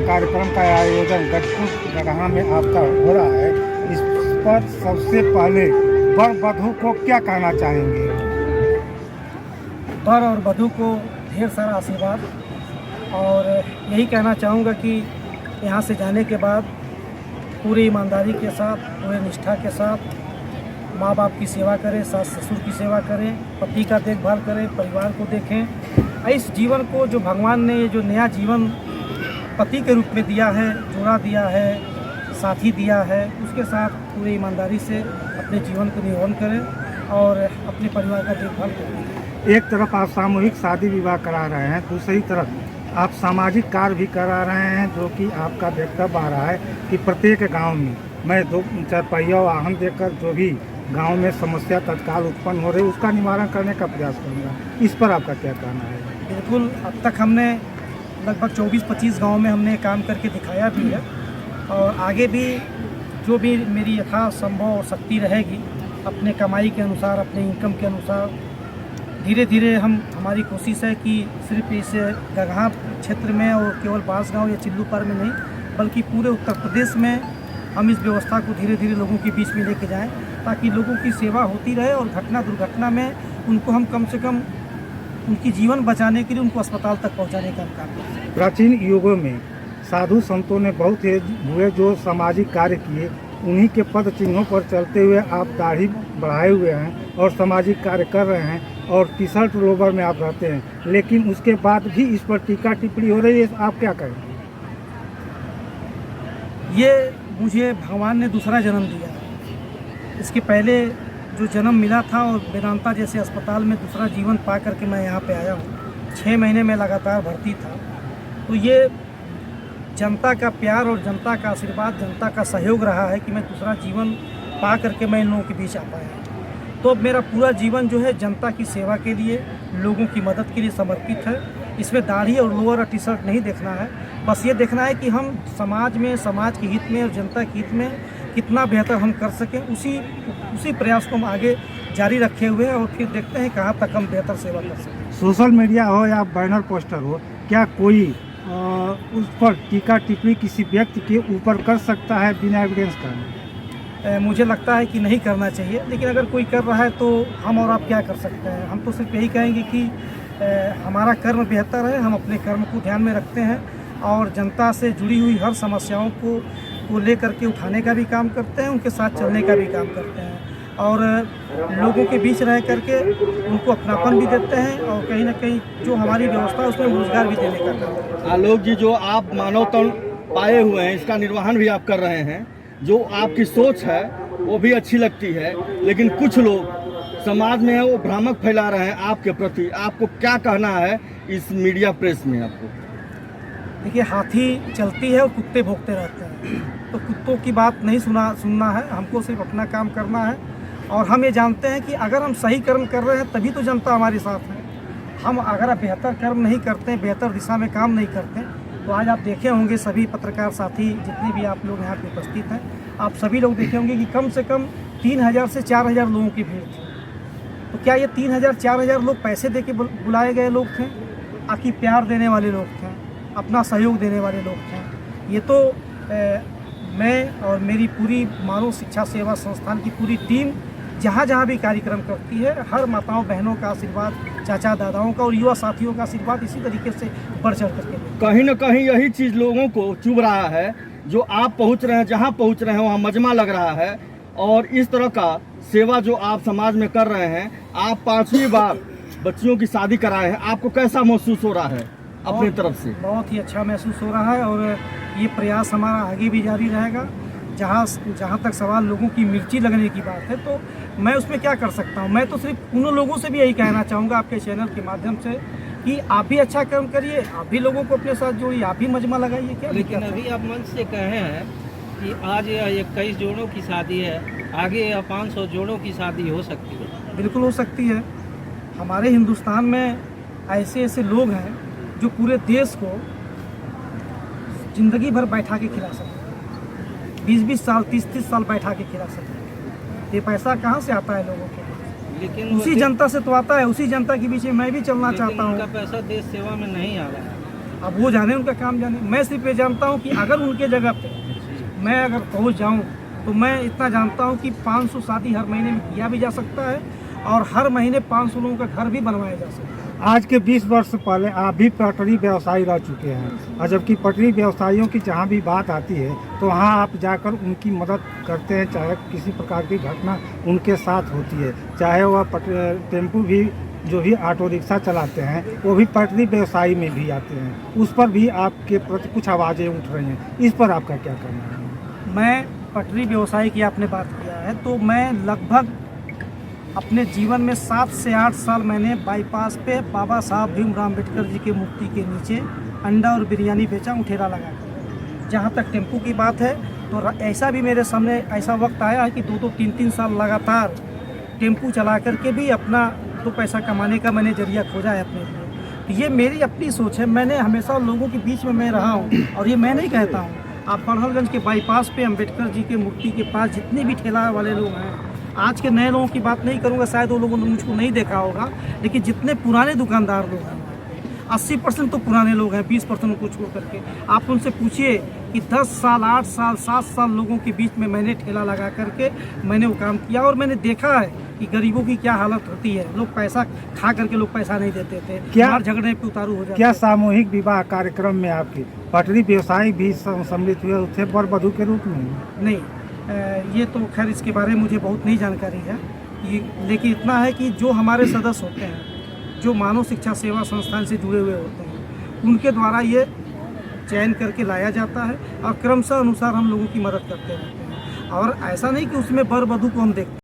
कार्यक्रम का आयोजन गढ़पुर गढ़ा में आपका हो रहा है, इस पर सबसे पहले वर वधू को क्या कहना चाहेंगे? वर और वधू को ढेर सारा आशीर्वाद, और यही कहना चाहूँगा कि यहाँ से जाने के बाद पूरी ईमानदारी के साथ, पूरे निष्ठा के साथ माँ बाप की सेवा करें, सास ससुर की सेवा करें, पति का देखभाल करें, परिवार को देखें। इस जीवन को जो भगवान ने, ये जो नया जीवन पति के रूप में दिया है, जोड़ा दिया है, साथी दिया है, उसके साथ पूरी ईमानदारी से अपने जीवन को निर्वहन करें और अपने परिवार का देखभाल करें। एक तरफ आप सामूहिक शादी विवाह करा रहे हैं, दूसरी तरफ आप सामाजिक कार्य भी करा रहे हैं, जो कि आपका वक्तव्य आ रहा है कि प्रत्येक गांव में मैं 2-4 पहिया वाहन देकर जो भी गांव में समस्या तत्काल उत्पन्न हो रही है उसका निवारण करने का प्रयास करूँगा। इस पर आपका क्या कहना है? बिल्कुल, अब तक हमने लगभग 24-25 गाँव में हमने काम करके दिखाया भी है, और आगे भी जो भी मेरी यथासंभव शक्ति रहेगी, अपने कमाई के अनुसार, अपने इनकम के अनुसार धीरे धीरे हमारी कोशिश है कि सिर्फ इस गगहा क्षेत्र में और केवल बांसगांव या चिल्लूपार में नहीं, बल्कि पूरे उत्तर प्रदेश में हम इस व्यवस्था को धीरे धीरे लोगों के बीच में लेके जाएं, ताकि लोगों की सेवा होती रहे और घटना दुर्घटना में उनको हम कम से कम उनकी जीवन बचाने के लिए उनको अस्पताल तक पहुंचाने का काम करें। प्राचीन युगों में साधु संतों ने बहुत हुए जो सामाजिक कार्य किए, उन्हीं के पद चिन्हों पर चलते हुए आप दाढ़ी बढ़ाए हुए हैं और सामाजिक कार्य कर रहे हैं, और टी शर्ट लोवर में आप रहते हैं, लेकिन उसके बाद भी इस पर टीका टिप्पणी हो रही है, आप क्या करेंगे? ये मुझे भगवान ने दूसरा जन्म दिया। इसके पहले जो जन्म मिला था और वेदांता जैसे अस्पताल में दूसरा जीवन पा करके मैं यहाँ पे आया हूँ। 6 महीने में लगातार भर्ती था, तो ये जनता का प्यार और जनता का आशीर्वाद, जनता का सहयोग रहा है कि मैं दूसरा जीवन पा करके मैं इन लोगों के बीच आ पाया। तो अब मेरा पूरा जीवन जो है जनता की सेवा के लिए, लोगों की मदद के लिए समर्पित है। इसमें दाढ़ी और लोअर और टी शर्ट नहीं देखना है, बस ये देखना है कि हम समाज में, समाज के हित में और जनता के हित में कितना बेहतर हम कर सकें। उसी प्रयास को हम आगे जारी रखे हुए हैं, और फिर देखते हैं कहाँ तक हम बेहतर सेवा कर सकें। सोशल मीडिया हो या बैनर पोस्टर हो, क्या कोई उस पर टीका टिप्पणी किसी व्यक्ति के ऊपर कर सकता है बिना एविडेंस का? मुझे लगता है कि नहीं करना चाहिए, लेकिन अगर कोई कर रहा है तो हम और आप क्या कर सकते हैं? हम तो सिर्फ यही कहेंगे कि हमारा कर्म बेहतर है, हम अपने कर्म को ध्यान में रखते हैं और जनता से जुड़ी हुई हर समस्याओं को लेकर के उठाने का भी काम करते हैं, उनके साथ चलने का भी काम करते हैं, और लोगों के बीच रह करके उनको अपनापन भी देते हैं, और कहीं ना कहीं जो हमारी व्यवस्था है उसमें रोजगार भी देने का काम करते हैं। आलोक जी, जो आप मानव तन पाए हुए हैं, इसका निर्वहन भी आप कर रहे हैं, जो आपकी सोच है वो भी अच्छी लगती है, लेकिन कुछ लोग समाज में है वो भ्रामक फैला रहे हैं आपके प्रति। आपको क्या कहना है इस मीडिया प्रेस में? आपको देखिए, हाथी चलती है और कुत्ते भौंकते रहते हैं, तो कुत्तों की बात नहीं सुनना है, हमको सिर्फ अपना काम करना है। और हम ये जानते हैं कि अगर हम सही कर्म कर रहे हैं तभी तो जनता हमारे साथ है। हम अगर बेहतर कर्म नहीं करते, बेहतर दिशा में काम नहीं करते, तो आज आप देखे होंगे सभी पत्रकार साथी जितने भी आप लोग यहाँ पे उपस्थित हैं, आप सभी लोग देखे होंगे कि कम से कम 3000 से 4000 लोगों की भीड़ थी। तो क्या ये 3000-4000 लोग पैसे दे के बुलाए गए लोग थे? आखिर प्यार देने वाले लोग थे, अपना सहयोग देने वाले लोग थे। ये तो मैं और मेरी पूरी मानव शिक्षा सेवा संस्थान की पूरी टीम जहाँ जहाँ भी कार्यक्रम करती है, हर माताओं बहनों का आशीर्वाद, चाचा दादाओं का और युवा साथियों का आशीर्वाद इसी तरीके से बढ़ चढ़ करके कहीं न कहीं यही चीज़ लोगों को चुभ रहा है। जो आप पहुँच रहे हैं, जहाँ पहुँच रहे हैं वहाँ मजमा लग रहा है, और इस तरह का सेवा जो आप समाज में कर रहे हैं, आप 5वीं बार बच्चियों की शादी कराए हैं, आपको कैसा महसूस हो रहा है अपनी तरफ से? बहुत ही अच्छा महसूस हो रहा है, और ये प्रयास हमारा आगे भी जारी रहेगा। जहाँ तक सवाल लोगों की मिर्ची लगने की बात है, तो मैं उसमें क्या कर सकता हूँ? मैं तो सिर्फ उन लोगों से भी यही कहना चाहूँगा आपके चैनल के माध्यम से कि आप भी अच्छा कर्म करिए, आप भी लोगों को अपने साथ जोड़िए, आप भी मजमा लगाइए। क्या लेकिन अभी आप मंच से कहे हैं कि आज 21 जोड़ों की शादी है, आगे 500 जोड़ों की शादी हो सकती है। बिल्कुल हो सकती है। हमारे हिंदुस्तान में ऐसे ऐसे लोग हैं जो पूरे देश को ज़िंदगी भर बैठा के खिला सकते हैं, 20-20 साल, 30-30 साल बैठा के खिला सकते हैं। ये पैसा कहाँ से आता है लोगों के पास? लेकिन उसी जनता से तो आता है, उसी जनता के बीच में मैं भी चलना चाहता हूँ। उनका पैसा देश सेवा में नहीं आ रहा है। अब वो जाने, उनका काम जाने। मैं सिर्फ ये जानता हूँ कि अगर उनके जगह पे मैं अगर पहुँच जाऊँ तो मैं इतना जानता हूँ कि 500 शादी हर महीने में किया भी जा सकता है और हर महीने 500 लोगों का घर भी बनवाया जा सकता है। आज के 20 वर्ष पहले आप भी पटरी व्यवसायी रह चुके हैं और जबकि पटरी व्यवसायियों की जहाँ भी बात आती है तो वहाँ आप जाकर उनकी मदद करते हैं, चाहे किसी प्रकार की घटना उनके साथ होती है, चाहे वह टेम्पू भी जो भी ऑटो रिक्शा चलाते हैं वो भी पटरी व्यवसायी में भी आते हैं, उस पर भी आपके प्रति कुछ आवाज़ें उठ रही हैं, इस पर आपका क्या कहना है? मैं पटरी व्यवसाय की आपने बात किया है तो मैं लगभग अपने जीवन में 7 से 8 साल मैंने बाईपास पे बाबा साहब भीमराव अम्बेडकर जी के मूर्ति के नीचे अंडा और बिरयानी बेचा हूँ ठेला लगा कर। जहाँ तक टेम्पू की बात है तो ऐसा भी मेरे सामने ऐसा वक्त आया है कि 2-2, 3-3 साल लगातार टेम्पू चला करके भी अपना 2 पैसा कमाने का मैंने जरिया खोजा है अपने लिए। तो ये मेरी अपनी सोच है, मैंने हमेशा लोगों के बीच में मैं रहा हूँ और ये मैं नहीं कहता हूँ। आप बड़हलगंज के बाईपास पे अम्बेडकर जी के मूर्ति के पास जितने भी ठेला वाले लोग हैं, आज के नए लोगों की बात नहीं करूंगा, शायद वो लोगों ने मुझको नहीं देखा होगा, लेकिन जितने पुराने दुकानदार लोग हैं 80% तो पुराने लोग हैं, 20% को छोड़ करके आप उनसे पूछिए कि 10 साल, 8 साल, 7 साल लोगों के बीच में मैंने ठेला लगा करके मैंने वो काम किया और मैंने देखा है कि गरीबों की क्या हालत होती है। लोग पैसा खा करके लोग पैसा नहीं देते थे, मार झगड़े पे उतारू हो जाते। क्या सामूहिक विवाह कार्यक्रम में आपके पटरी व्यवसायी भी सम्मिलित हुए थे वर वधू के रूप में? नहीं, ये तो खैर इसके बारे में मुझे बहुत नहीं जानकारी है, लेकिन इतना है कि जो हमारे सदस्य होते हैं, जो मानव शिक्षा सेवा संस्थान से जुड़े हुए होते हैं, उनके द्वारा ये चयन करके लाया जाता है और क्रमशः अनुसार हम लोगों की मदद करते रहते हैं। और ऐसा नहीं कि उसमें वर वधू को हम देखते हैं।